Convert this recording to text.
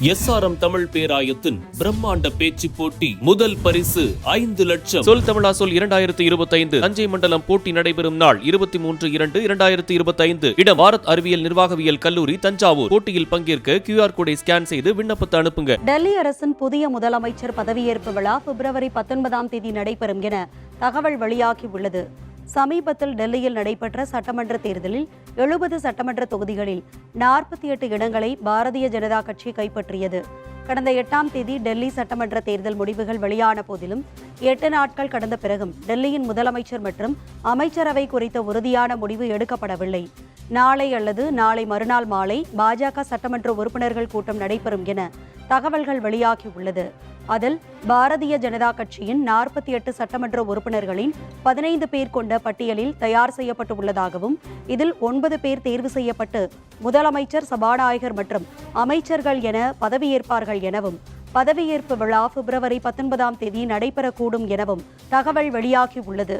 SRM Tamil பேராயத்தின் பிரம்மாண்ட பேச்சு போட்டி முதல் பரிசு 5 லட்சம். சொல் தமிழா சொல் 2025 தஞ்சை மண்டலம் போட்டி நடைபெறும் நாள் 23/2/2025. இடம் பாரத் அறிவியல் நிர்வாகவியல் கல்லூரி தஞ்சாவூர். போட்டியில் பங்கேற்க QR கோடை ஸ்கேன் செய்து விண்ணப்பத்தை அனுப்புங்க. டெல்லி அரசின் புதிய முதலமைச்சர் பதவியேற்பு விழா பிப்ரவரி 19ஆம் தேதி நடைபெறும் என தகவல் வெளியாகி உள்ளது. சமீபத்தில் டெல்லியில் நடைபெற்ற சட்டமன்ற தேர்தலில் 70 சட்டமன்ற தொகுதிகளில் 48 இடங்களை பாரதிய ஜனதா கட்சி கைப்பற்றியது. கடந்த 8ஆம் தேதி டெல்லி சட்டமன்ற தேர்தல் முடிவுகள் வெளியான போதிலும் 8 நாட்கள் கடந்த பிறகும் டெல்லியின் முதலமைச்சர் மற்றும் அமைச்சரவை குறித்த உறுதியான முடிவு எடுக்கப்படவில்லை. நாளை அல்லது நாளை மறுநாள் மாலை பாஜக சட்டமன்ற உறுப்பினர்கள் கூட்டம் நடைபெறும் என தகவல்கள் வெளியாகியுள்ளது. அதில் பாரதிய ஜனதா கட்சியின் 48 சட்டமன்ற உறுப்பினர்களின் 15 பேர் கொண்ட பட்டியலில் தயார் செய்யப்பட்டுள்ளதாகவும் இதில் 9 பேர் தேர்வு செய்யப்பட்டு முதலமைச்சர், சபாநாயகர் மற்றும் அமைச்சர்கள் என பதவியேற்பார்கள் எனவும் பதவியேற்பு விழா பிப்ரவரி 19ஆம் தேதி நடைபெறக்கூடும் எனவும் தகவல் வெளியாகியுள்ளது.